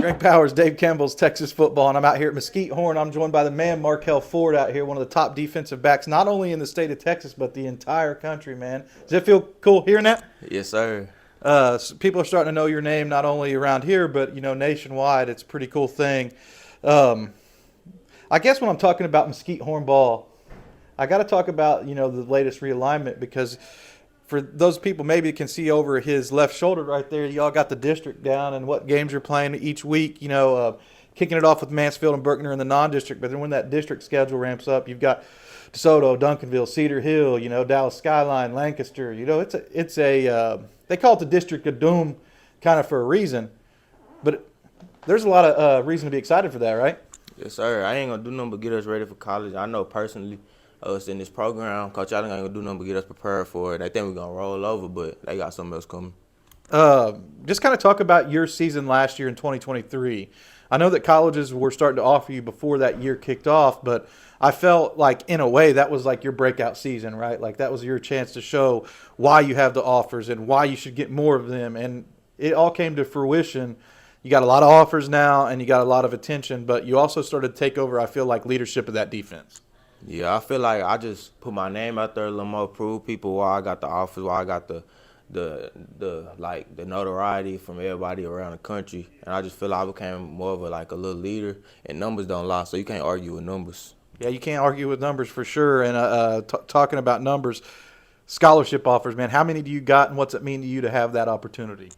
Greg Powers, Dave Campbell's Texas football, and I'm out here at Mesquite Horn. I'm joined by the man Markel Ford out here, one of the top defensive backs, not only in the state of Texas, but the entire country, man. Does it feel cool hearing that? Yes, sir. So people are starting to know your name not only around here, but, nationwide. It's a pretty cool thing. I guess when I'm talking about Mesquite Horn ball, I got to talk about, the latest realignment, because for those people maybe can see over his left shoulder right there, y'all got the district down and what games you're playing each week, kicking it off with Mansfield and Berkner in the non-district. But then when that district schedule ramps up, you've got DeSoto, Duncanville, Cedar Hill, Dallas Skyline, Lancaster. It's a they call it the District of Doom kind of for a reason. But there's a lot of reason to be excited for that, right? Yes, sir. I ain't going to do nothing but get us ready for college. I know personally us in this program, Coach Allen ain't going to do nothing but get us prepared for it. They think we're going to roll over, but they got something else coming. Just kind of talk about your season last year in 2023. I know that colleges were starting to offer you before that year kicked off, but I felt like in a way that was like your breakout season, right? Like that was your chance to show why you have the offers and why you should get more of them. And it all came to fruition. You got a lot of offers now and you got a lot of attention, but you also started to take over, I feel like, leadership of that defense. Yeah, I feel like I just put my name out there a little more, prove people why I got the offers, why I got the notoriety from everybody around the country, and I just feel like I became more of a little leader. And numbers don't lie, so you can't argue with numbers. Yeah, you can't argue with numbers for sure. And talking about numbers, scholarship offers, man, how many do you got, and what's it mean to you to have that opportunity?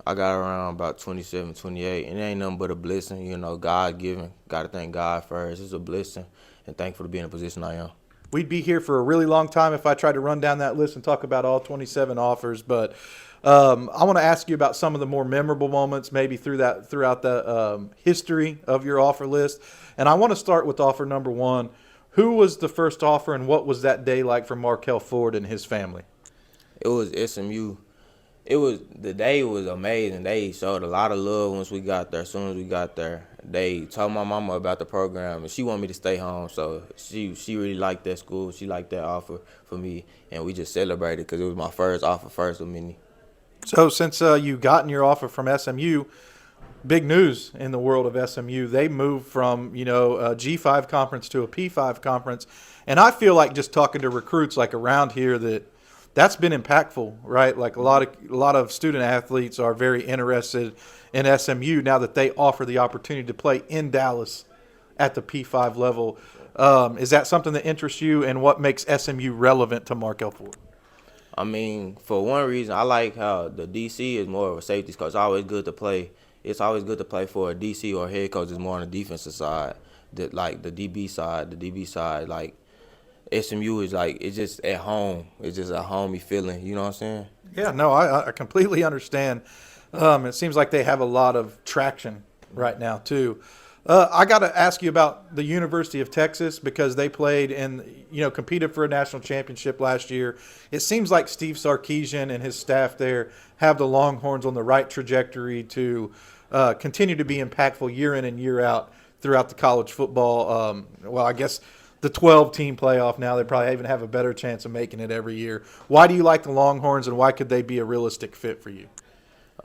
I got around about 27, 28, and it ain't nothing but a blessing. God given. Got to thank God first. It's a blessing, and thankful to be in the position I am. We'd be here for a really long time if I tried to run down that list and talk about all 27 offers. But I want to ask you about some of the more memorable moments maybe throughout the history of your offer list. And I want to start with offer number one. Who was the first offer, and what was that day like for Markel Ford and his family? It was SMU. The day was amazing. They showed a lot of love once we got there. As soon as we got there, they told my mama about the program, and she wanted me to stay home. So she really liked that school. She liked that offer for me, and we just celebrated because it was my first offer, first of many. So since you gotten your offer from SMU, big news in the world of SMU. They moved from a G5 conference to a P5 conference, and I feel like just talking to recruits like around here that's been impactful, right? Like a lot of student athletes are very interested in SMU now that they offer the opportunity to play in Dallas at the P5 level. Is that something that interests you, and what makes SMU relevant to Markel Ford? I mean, for one reason, I like how the DC is more of a safety coach. It's always good to play. It's always good to play for a DC or a head coach is more on the defensive side, the DB side, like SMU is it's just at home. It's just a homey feeling. You know what I'm saying? Yeah, no, I completely understand. It seems like they have a lot of traction right now, too. I got to ask you about the University of Texas, because they played and, competed for a national championship last year. It seems like Steve Sarkisian and his staff there have the Longhorns on the right trajectory to continue to be impactful year in and year out throughout the college football. I guess the 12-team playoff now, they probably even have a better chance of making it every year. Why do you like the Longhorns, and why could they be a realistic fit for you?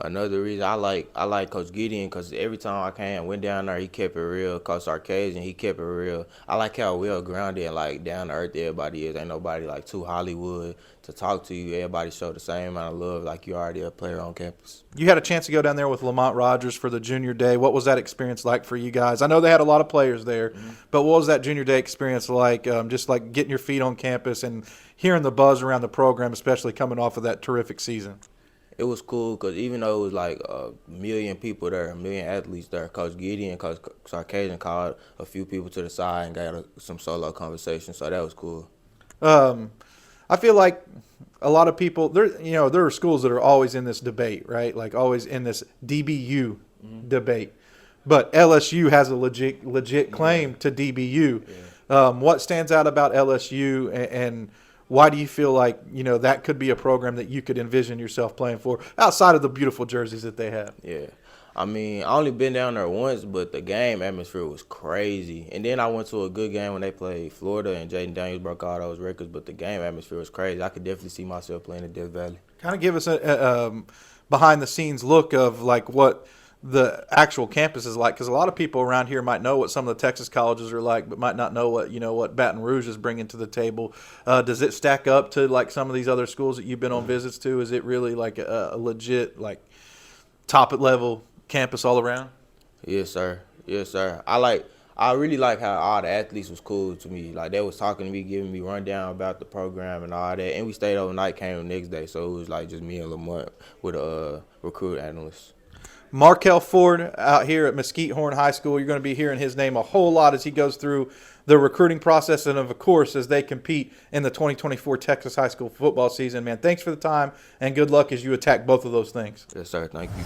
Another reason I like Coach Gideon, because every time I went down there, he kept it real. Coach Sarkisian, he kept it real. I like how well grounded and down to earth everybody is. Ain't nobody too Hollywood to talk to you. Everybody show the same amount of love like you already a player on campus. You had a chance to go down there with Lamont Rogers for the junior day. What was that experience like for you guys? I know they had a lot of players there, but what was that junior day experience like? Just like getting your feet on campus and hearing the buzz around the program, especially coming off of that terrific season. It was cool because even though it was a million people there, a million athletes there, Coach Gideon, Coach Sarkisian called a few people to the side and got some solo conversations, so that was cool. I feel like a lot of people, there are schools that are always in this debate, right? Like always in this DBU debate. But LSU has a legit claim to DBU. Yeah. What stands out about LSU, and why do you feel like, that could be a program that you could envision yourself playing for outside of the beautiful jerseys that they have? Yeah. I mean, I only been down there once, but the game atmosphere was crazy. And then I went to a good game when they played Florida, and Jaden Daniels broke all those records, but the game atmosphere was crazy. I could definitely see myself playing in Death Valley. Kind of give us a behind-the-scenes look of, what the actual campus is like, because a lot of people around here might know what some of the Texas colleges are like, but might not know what Baton Rouge is bringing to the table. Does it stack up to like some of these other schools that you've been on visits to? Is it really like a legit like top level campus all around? Yes, sir. Yes, sir. I really like how all the athletes was cool to me. Like, they was talking to me, giving me rundown about the program and all that. And we stayed overnight, came the next day, so it was like just me and Lamont with a recruit analyst. Markel Ford out here at Mesquite Horn High School. You're going to be hearing his name a whole lot as he goes through the recruiting process and, of course, as they compete in the 2024 Texas high school football season. Man, thanks for the time and good luck as you attack both of those things. Yes, sir. Thank you.